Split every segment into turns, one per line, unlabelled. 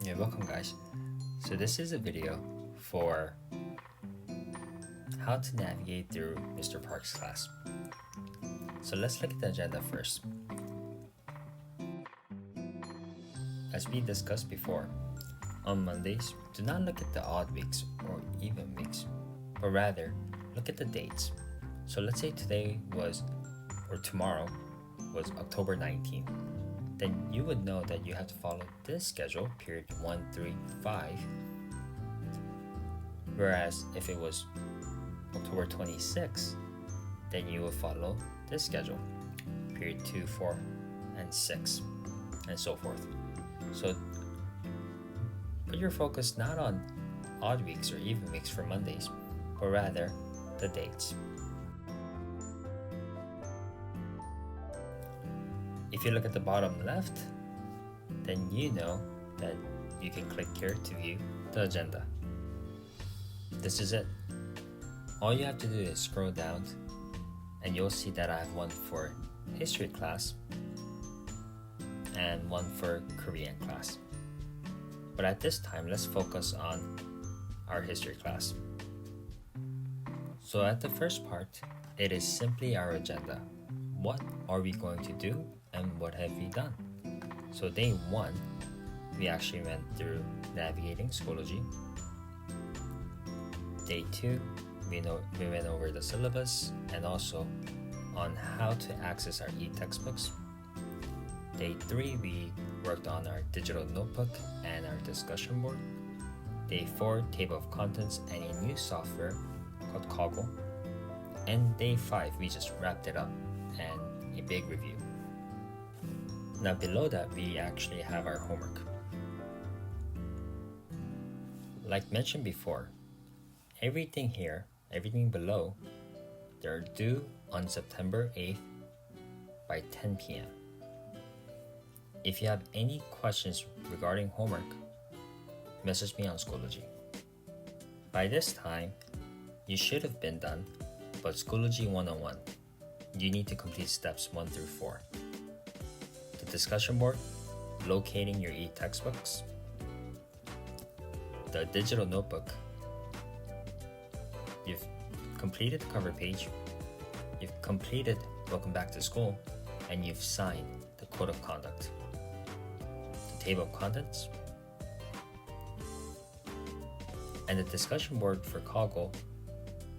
Yeah, welcome guys. So this is a video for how to navigate through Mr. Park's class. So let's look at the agenda first. As we discussed before, on Mondays, do not look at the odd weeks or even weeks, but rather look at the dates. So let's say today was, or tomorrow was October 19th. Then you would know that you have to follow this schedule, period 1, 3, 5. Whereas if it was October 26th, then you will follow this schedule, period 2, 4, and 6, and so forth. So put your focus not on odd weeks or even weeks for Mondays, but rather the dates. If you look at the bottom left, then you know that you can click here to view the agenda. This is it. All you have to do is scroll down and you'll see that I have one for history class and one for Korean class. But at this time, let's focus on our history class. So at the first part, it is simply our agenda. What are we going to do and what have we done? So day 1, we actually went through navigating Schoology. Day 2, we went over the syllabus and also on how to access our e-textbooks. Day 3, we worked on our digital notebook and our discussion board. Day 4, table of contents and a new software called Kaggle. And day 5, we just wrapped it up and a big review. Now below that, we actually have our homework. Like mentioned before, everything here, everything below, they're due on September 8th by 10 p.m. If you have any questions regarding homework, message me on Schoology. By this time, you should have been done, but Schoology 101, you need to complete steps 1 through 4. The discussion board, locating your e-textbooks, the digital notebook, you've completed the cover page, you've completed Welcome Back to School, and you've signed the Code of Conduct. The table of contents, and the discussion board for Kaggle,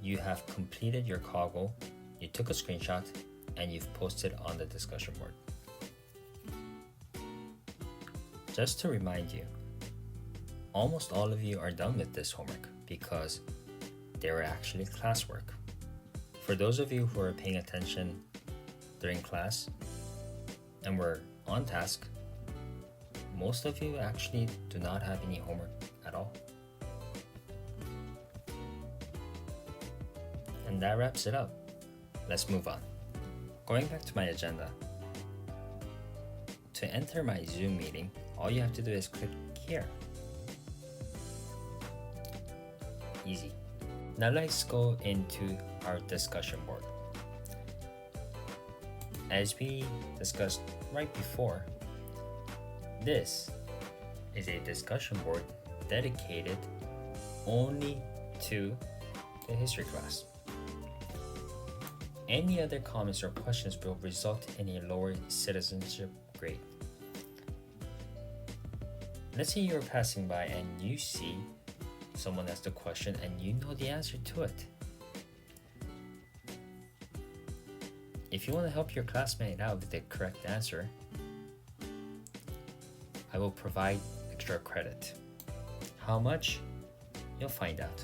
you have completed your Kaggle, you took a screenshot, and you've posted on the discussion board. Just to remind you, almost all of you are done with this homework because they were actually classwork. For those of you who are paying attention during class and were on task, most of you actually do not have any homework at all. And that wraps it up. Let's move on. Going back to my agenda. To enter my Zoom meeting, all you have to do is click here. Easy. Now let's go into our discussion board. As we discussed right before, this is a discussion board dedicated only to the history class. Any other comments or questions will result in a lower citizenship grade. Let's say you're passing by and you see someone asked a question and you know the answer to it. If you want to help your classmate out with the correct answer, I will provide extra credit. How much? You'll find out.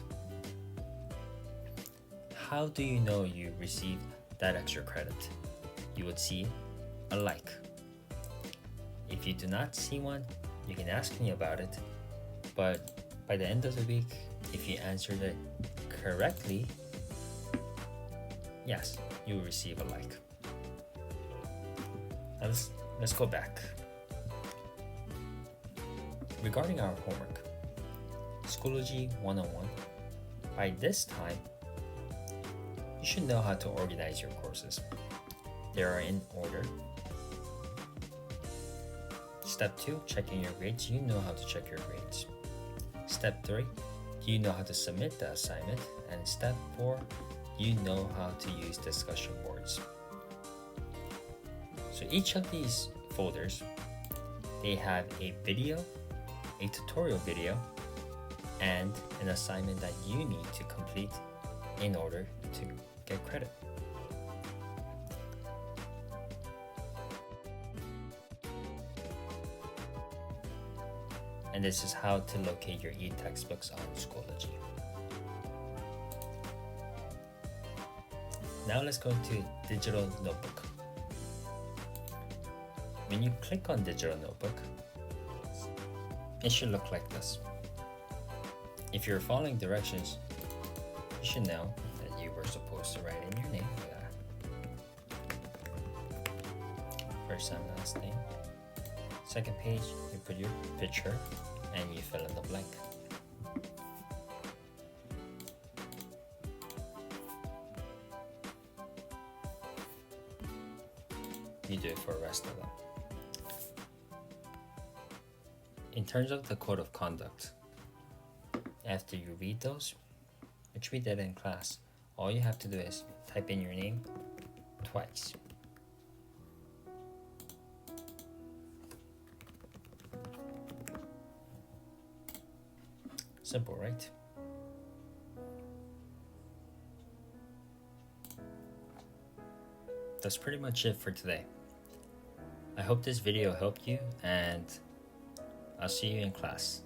How do you know you received that extra credit? You would see a like. If you do not see one, you can ask me about it, but by the end of the week, if you answered it correctly, yes, you will receive a like. Now let's go back. Regarding our homework, Schoology 101, by this time, you should know how to organize your courses. They are in order. Step 2, checking your grades. You know how to check your grades. Step 3, you know how to submit the assignment. And step 4, you know how to use discussion boards. So each of these folders, they have a video, a tutorial video, and an assignment that you need to complete in order to get credit. And this is how to locate your e-textbooks on Schoology. Now let's go to Digital Notebook. When you click on Digital Notebook, it should look like this. If you're following directions, you should know that you were supposed to write in your name for that. First and last name. Second page, you put your picture and you fill in the blank. You do it for the rest of them. In terms of the code of conduct, after you read those, which we did in class, all you have to do is type in your name twice. Simple, right? That's pretty much it for today. I hope this video helped you, and I'll see you in class.